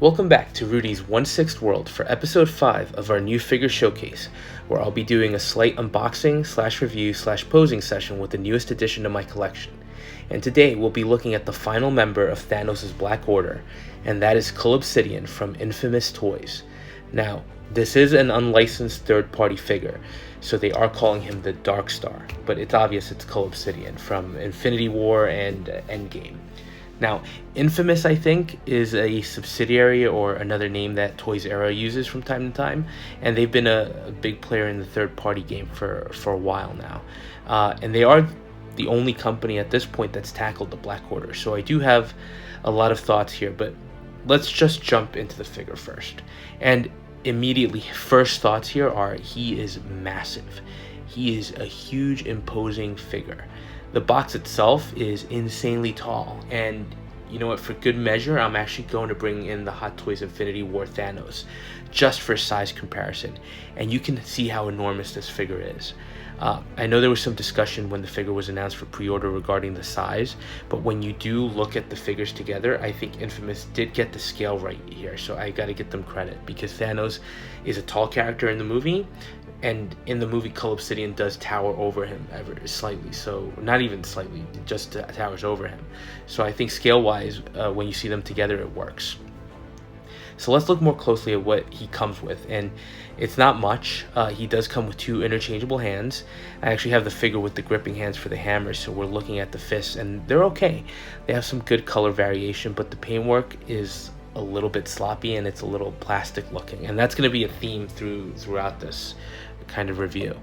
Welcome back to Rudy's 1/6 World for episode 5 of our new figure showcase, where I'll be doing a slight unboxing / review / posing session with the newest addition to my collection. And today we'll be looking at the final member of Thanos' Black Order, and that is Cull Obsidian from Infamous Toys. Now, this is an unlicensed third-party figure, so they are calling him the Dark Star, but it's obvious it's Cull Obsidian from Infinity War and Endgame. Now, Infamous, I think, is a subsidiary or another name that Toys R Us uses from time to time, and they've been a big player in the third-party game for a while now. And they are the only company at this point that's tackled the Black Order, so I do have a lot of thoughts here, but let's just jump into the figure first. And immediately, first thoughts here are he is massive. He is a huge, imposing figure. The box itself is insanely tall, and you know what, for good measure, I'm actually going to bring in the Hot Toys Infinity War Thanos, just for size comparison, and you can see how enormous this figure is. I know there was some discussion when the figure was announced for pre-order regarding the size, but when you do look at the figures together, I think Infamous did get the scale right here, so I gotta give them credit, because Thanos is a tall character in the movie, and in the movie, Cull Obsidian does tower over him ever slightly, so not even slightly, just towers over him. So I think scale-wise, when you see them together, it works. So let's look more closely at what he comes with, and it's not much. He does come with 2 interchangeable hands. I actually have the figure with the gripping hands for the hammers, so we're looking at the fists, and they're okay. They have some good color variation, but the paintwork is a little bit sloppy and it's a little plastic looking, and that's going to be a theme throughout this kind of review.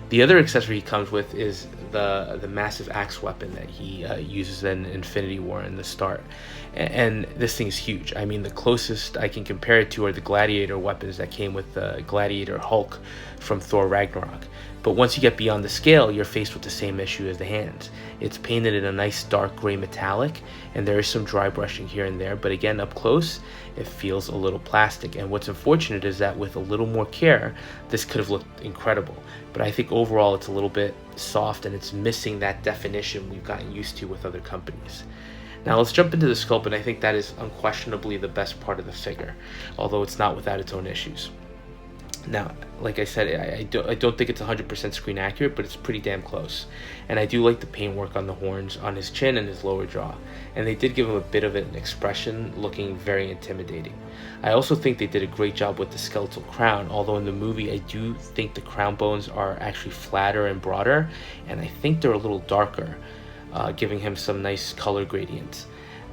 The other accessory he comes with is the massive axe weapon that he uses in Infinity War in the start, and this thing is huge. I mean, the closest I can compare it to are the Gladiator weapons that came with the Gladiator Hulk from Thor Ragnarok. But once you get beyond the scale, you're faced with the same issue as the hands. It's painted in a nice dark gray metallic, and there is some dry brushing here and there, but again, up close, it feels a little plastic. And what's unfortunate is that with a little more care, this could have looked incredible. But I think overall it's a little bit soft, and it's missing that definition we've gotten used to with other companies. Now let's jump into the sculpt, and I think that is unquestionably the best part of the figure, although it's not without its own issues. Now, like I said, I don't think it's 100% screen accurate, but it's pretty damn close. And I do like the paintwork on the horns, on his chin and his lower jaw. And they did give him a bit of an expression looking very intimidating. I also think they did a great job with the skeletal crown, although in the movie I do think the crown bones are actually flatter and broader, and I think they're a little darker, giving him some nice color gradients.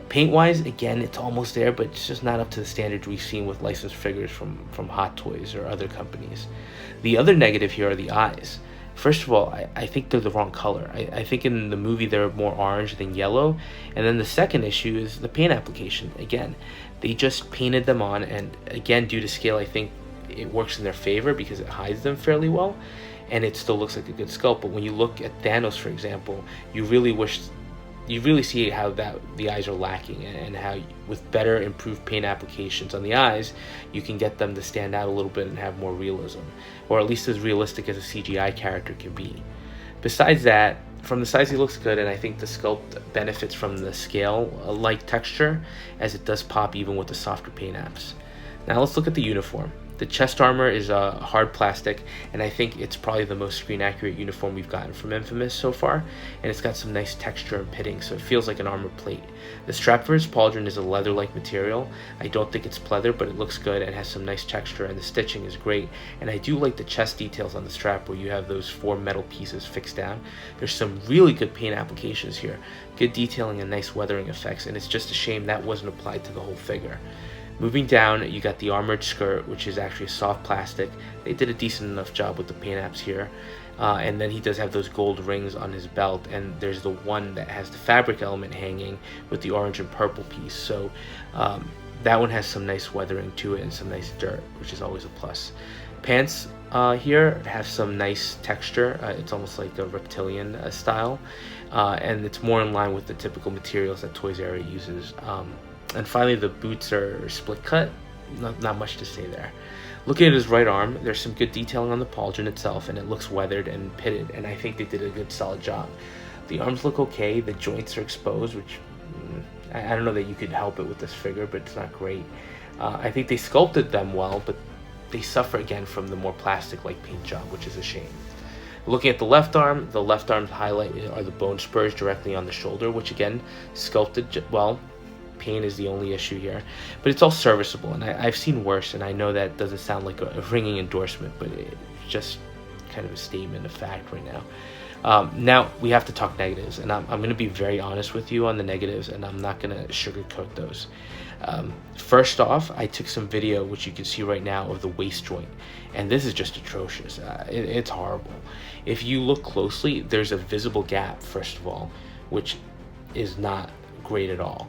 Paint-wise, again, it's almost there, but it's just not up to the standard we've seen with licensed figures from Hot Toys or other companies. The other negative here are the eyes. First of all, I think they're the wrong color. I think in the movie they're more orange than yellow. And then the second issue is the paint application. Again, they just painted them on, and again, due to scale, I think it works in their favor because it hides them fairly well, and it still looks like a good sculpt. But when you look at Thanos, for example, you really see how the eyes are lacking, and how with better improved paint applications on the eyes, you can get them to stand out a little bit and have more realism, or at least as realistic as a CGI character can be. Besides that, from the size he looks good, and I think the sculpt benefits from the scale-like texture, as it does pop even with the softer paint apps. Now let's look at the uniform. The chest armor is hard plastic, and I think it's probably the most screen accurate uniform we've gotten from Infamous so far, and it's got some nice texture and pitting, so it feels like an armor plate. The strap for his pauldron is a leather-like material. I don't think it's pleather, but it looks good and has some nice texture, and the stitching is great. And I do like the chest details on the strap where you have those 4 metal pieces fixed down. There's some really good paint applications here, good detailing and nice weathering effects, and it's just a shame that wasn't applied to the whole figure. Moving down, you got the armored skirt, which is actually a soft plastic. They did a decent enough job with the paint apps here. And then he does have those gold rings on his belt, and there's the one that has the fabric element hanging with the orange and purple piece. So that one has some nice weathering to it and some nice dirt, which is always a plus. Pants here have some nice texture. It's almost like a reptilian style, and it's more in line with the typical materials that Toys R Us uses. And finally, the boots are split cut. Not much to say there. Looking at his right arm, there's some good detailing on the pauldron itself, and it looks weathered and pitted, and I think they did a good solid job. The arms look okay, the joints are exposed, which I don't know that you could help it with this figure, but it's not great. I think they sculpted them well, but they suffer again from the more plastic-like paint job, which is a shame. Looking at the left arm's highlight are the bone spurs directly on the shoulder, which again, sculpted well. Pain is the only issue here, but it's all serviceable, and I've seen worse, and I know that doesn't sound like a ringing endorsement, but it's just kind of a statement of fact right now. Now we have to talk negatives, and I'm going to be very honest with you on the negatives, and I'm not going to sugarcoat those. First off, I took some video, which you can see right now, of the waist joint, and this is just atrocious. It's horrible. If you look closely, there's a visible gap, first of all, which is not great at all.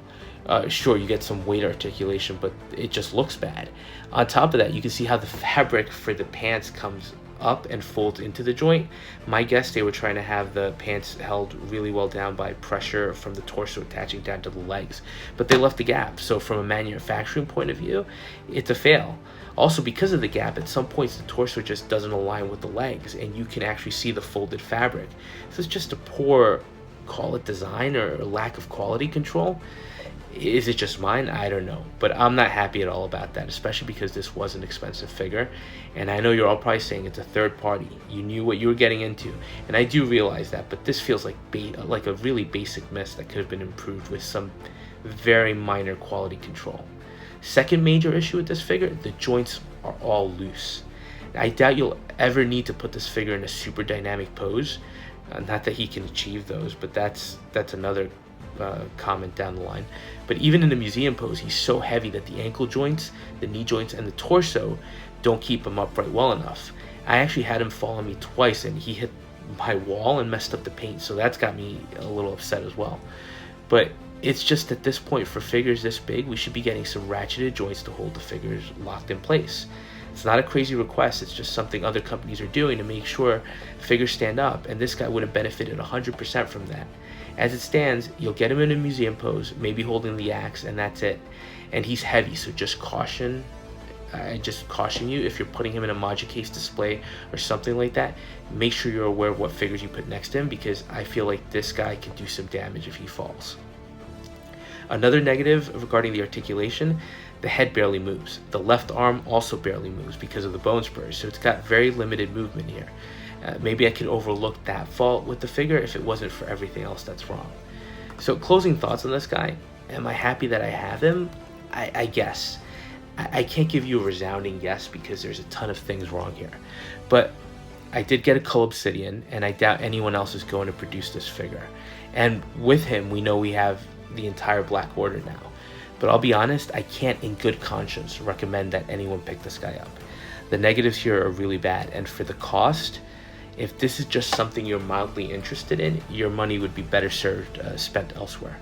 Sure, you get some weight articulation, but it just looks bad. On top of that, you can see how the fabric for the pants comes up and folds into the joint. My guess, they were trying to have the pants held really well down by pressure from the torso attaching down to the legs, but they left the gap. So from a manufacturing point of view, it's a fail. Also, because of the gap, at some points the torso just doesn't align with the legs, and you can actually see the folded fabric. So it's just a poor, call it design or lack of quality control. Is it just mine? I don't know, but I'm not happy at all about that, especially because this was an expensive figure, and I know you're all probably saying it's a third party. You knew what you were getting into, and I do realize that, but this feels like a really basic miss that could have been improved with some very minor quality control. Second major issue with this figure, the joints are all loose. I doubt you'll ever need to put this figure in a super dynamic pose. Not that he can achieve those, but that's another comment down the line. But even in a museum pose, he's so heavy that the ankle joints, the knee joints, and the torso don't keep him upright well enough. I actually had him fall on me twice, and he hit my wall and messed up the paint, so that's got me a little upset as well. But it's just at this point, for figures this big, we should be getting some ratcheted joints to hold the figures locked in place. It's not a crazy request, it's just something other companies are doing to make sure figures stand up, and this guy would have benefited 100% from that. As it stands, you'll get him in a museum pose, maybe holding the axe, and that's it. And he's heavy, so just caution. I just caution you, if you're putting him in a Module case display or something like that, make sure you're aware of what figures you put next to him, because I feel like this guy could do some damage if he falls. Another negative regarding the articulation, the head barely moves. The left arm also barely moves because of the bone spurs, so it's got very limited movement here. Maybe I could overlook that fault with the figure if it wasn't for everything else that's wrong. So closing thoughts on this guy, am I happy that I have him? I guess. I can't give you a resounding yes because there's a ton of things wrong here. But I did get a Cull Obsidian, and I doubt anyone else is going to produce this figure. And with him, we know we have the entire Black Order now. But I'll be honest, I can't in good conscience recommend that anyone pick this guy up. The negatives here are really bad, and for the cost, if this is just something you're mildly interested in, your money would be better served spent elsewhere.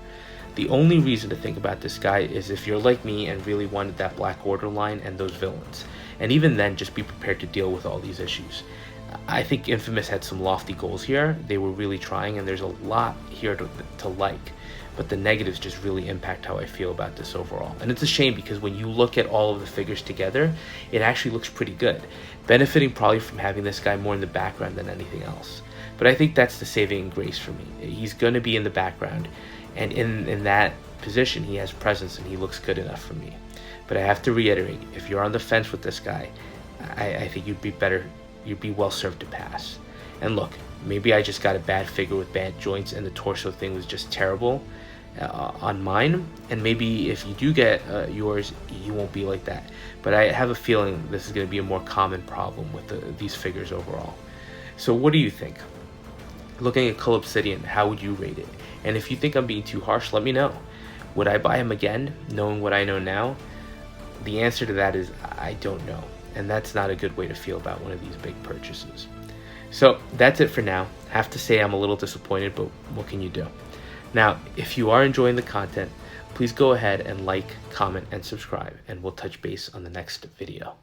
The only reason to think about this guy is if you're like me and really wanted that Black Order line and those villains. And even then, just be prepared to deal with all these issues. I think Infamous had some lofty goals here. They were really trying, and there's a lot here to like. But the negatives just really impact how I feel about this overall. And it's a shame because when you look at all of the figures together, it actually looks pretty good. Benefiting probably from having this guy more in the background than anything else. But I think that's the saving grace for me. He's going to be in the background, and in that position, he has presence and he looks good enough for me. But I have to reiterate, if you're on the fence with this guy, I think you'd be well served to pass. And look, maybe I just got a bad figure with bad joints and the torso thing was just terrible on mine, and maybe if you do get yours, you won't be like that. But I have a feeling this is going to be a more common problem with these figures overall. So what do you think? Looking at Cull Obsidian, how would you rate it? And if you think I'm being too harsh, let me know. Would I buy him again, knowing what I know now? The answer to that is I don't know, and that's not a good way to feel about one of these big purchases. So that's it for now. I have to say I'm a little disappointed, but what can you do? Now, if you are enjoying the content, please go ahead and like, comment, and subscribe, and we'll touch base on the next video.